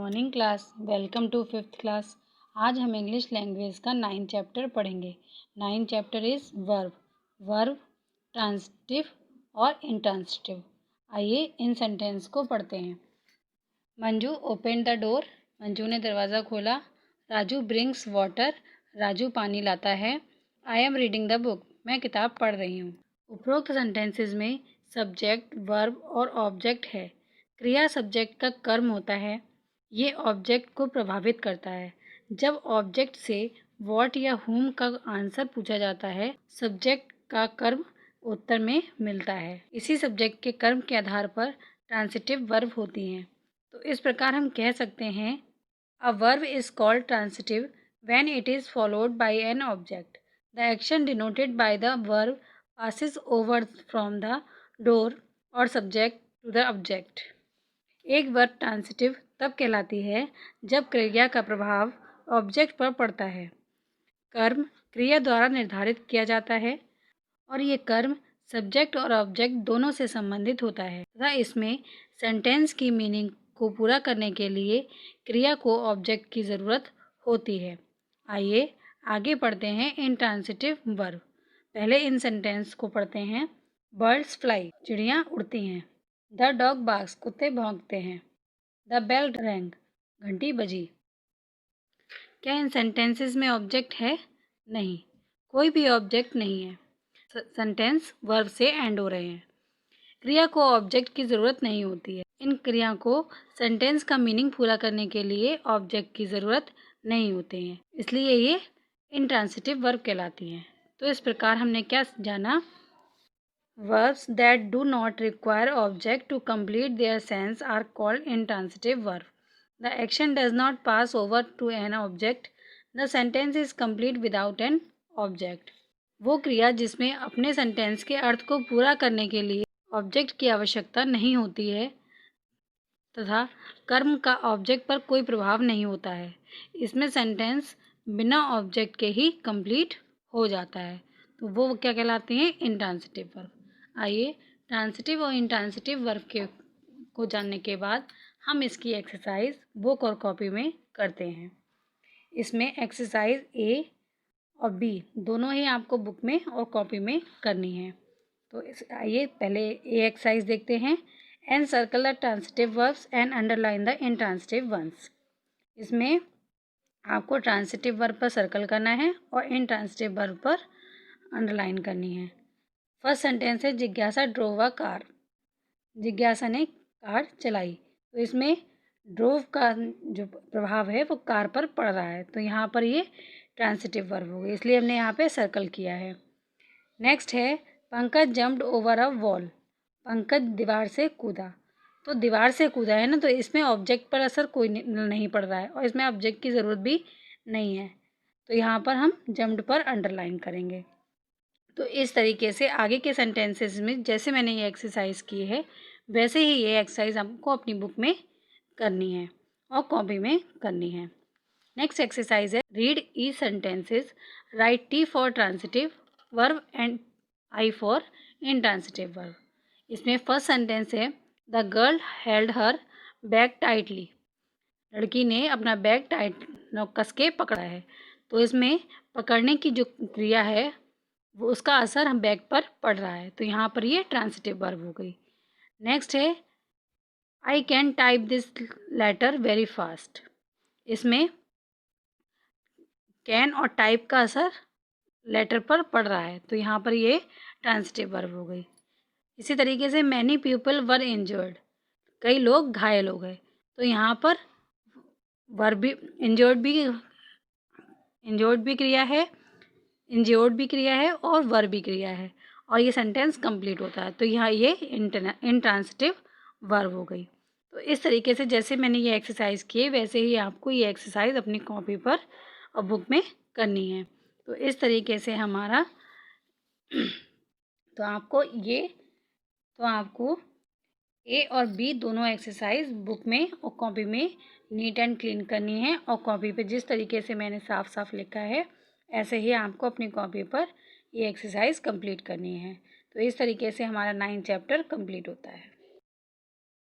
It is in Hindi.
Morning class. Welcome to fifth class. आज हम इंग्लिश लैंग्वेज का 9 चैप्टर पढ़ेंगे। 9 चैप्टर इज़ वर्ब, ट्रांसिटिव और इंट्रांसिटिव। आइए इन सेंटेंस को पढ़ते हैं। Manju open the door. Manju ने दरवाज़ा खोला। Raju brings water. राजू पानी लाता है। I am reading the book. मैं किताब पढ़ रही हूँ। उपरोक्त सेंटेंसेस में सब्जेक्ट, वर्ब और ऑब्जेक्ट है। क्रिया सब्जेक्ट का कर्म होता है। ये ऑब्जेक्ट को प्रभावित करता है। जब ऑब्जेक्ट से व्हाट या हुम का आंसर पूछा जाता है, सब्जेक्ट का कर्म उत्तर में मिलता है। इसी सब्जेक्ट के कर्म के आधार पर ट्रांसिटिव वर्ब होती हैं। तो इस प्रकार हम कह सकते हैं, a verb is called transitive when it is followed by an object. The action denoted by the verb passes over from the door or subject to the object। एक वर्ब ट्रांसिटिव तब कहलाती है जब क्रिया का प्रभाव ऑब्जेक्ट पर पड़ता है। कर्म क्रिया द्वारा निर्धारित किया जाता है और ये कर्म सब्जेक्ट और ऑब्जेक्ट दोनों से संबंधित होता है तथा इसमें सेंटेंस की मीनिंग को पूरा करने के लिए क्रिया को ऑब्जेक्ट की ज़रूरत होती है। आइए आगे पढ़ते हैं इंट्रांसिटिव वर्ब। पहले इन सेंटेंस को पढ़ते हैं। बर्ड्स फ्लाई, चिड़ियाँ उड़ती हैं। द डॉग बार्क्स, कुत्ते भौंकते हैं। द बेल रैंग, घंटी बजी। क्या इन सेंटेंसेस में ऑब्जेक्ट है? नहीं, कोई भी ऑब्जेक्ट नहीं है। सेंटेंस वर्ब से एंड हो रहे हैं। क्रिया को ऑब्जेक्ट की ज़रूरत नहीं होती है। इन क्रिया को सेंटेंस का मीनिंग पूरा करने के लिए ऑब्जेक्ट की ज़रूरत नहीं होती है, इसलिए ये इंट्रांसिटिव वर्ब कहलाती हैं। तो इस प्रकार हमने क्या जाना? Verbs that do not require object to complete their sense are called intransitive verb. The action does not pass over to an object. The sentence is complete without an object. वो क्रिया जिसमें अपने सेंटेंस के अर्थ को पूरा करने के लिए ऑब्जेक्ट की आवश्यकता नहीं होती है तथा कर्म का ऑब्जेक्ट पर कोई प्रभाव नहीं होता है। इसमें सेंटेंस बिना ऑब्जेक्ट के ही कंप्लीट हो जाता है, तो वो क्या कहलाते हैं? Intransitive verb. आइए ट्रांसिटिव और इंट्रांसिटिव वर्ब को जानने के बाद हम इसकी एक्सरसाइज बुक और कॉपी में करते हैं। इसमें एक्सरसाइज ए और बी दोनों ही आपको बुक में और कॉपी में करनी है। तो आइए पहले ए एक्सरसाइज देखते हैं। And circle the transitive verbs and underline the intransitive ones. इसमें आपको ट्रांसिटिव वर्ब पर सर्कल करना है और इंट्रांसिटिव वर्ब पर अंडरलाइन करनी है। फर्स्ट सेंटेंस है, जिज्ञासा ड्रोव अ कार। जिज्ञासा ने कार चलाई। तो इसमें ड्रोव का जो प्रभाव है वो कार पर पड़ रहा है, तो यहाँ पर ये ट्रांसिटिव वर्ब हो गई, इसलिए हमने यहाँ पे सर्कल किया है। नेक्स्ट है, Pankaj jumped over a wall. Pankaj दीवार से कूदा। तो दीवार से कूदा है ना, तो इसमें ऑब्जेक्ट पर असर कोई नहीं पड़ रहा है और इसमें ऑब्जेक्ट की ज़रूरत भी नहीं है, तो यहाँ पर हम जम्प्ड पर अंडरलाइन करेंगे। तो इस तरीके से आगे के सेंटेंसेस में जैसे मैंने ये एक्सरसाइज की है वैसे ही ये एक्सरसाइज आपको अपनी बुक में करनी है और कॉपी में करनी है। नेक्स्ट एक्सरसाइज है, read E sentences, right T for transitive verb and I for intransitive verb. इसमें फर्स्ट सेंटेंस है, the girl held her bag tightly. लड़की ने अपना बैग टाइट कस के पकड़ा है, तो इसमें पकड़ने की जो क्रिया है वो उसका असर हम बैग पर पड़ रहा है, तो यहाँ पर ये ट्रांसिटिव वर्ब हो गई। नेक्स्ट है, I can type this letter very fast. इसमें कैन और टाइप का असर लेटर पर पड़ रहा है, तो यहाँ पर ये ट्रांसिटिव वर्ब हो गई। इसी तरीके से मैनी पीपल वर इंजर्ड, कई लोग घायल हो गए, तो यहाँ पर वर्ब भी इंजर्ड भी क्रिया है, इंजर्ड भी क्रिया है और वर्ब भी क्रिया है और ये सेंटेंस कंप्लीट होता है, तो यहाँ ये इंट्रांसिटिव वर्ब हो गई। तो इस तरीके से जैसे मैंने ये एक्सरसाइज किए वैसे ही आपको ये एक्सरसाइज अपनी कॉपी पर और बुक में करनी है। तो इस तरीके से हमारा तो आपको ए और बी दोनों एक्सरसाइज बुक में और कॉपी में नीट एंड क्लीन करनी है और कॉपी पे जिस तरीके से मैंने साफ साफ लिखा है ऐसे ही आपको अपनी कॉपी पर ये एक्सरसाइज कंप्लीट करनी है। तो इस तरीके से हमारा 9 चैप्टर कंप्लीट होता है।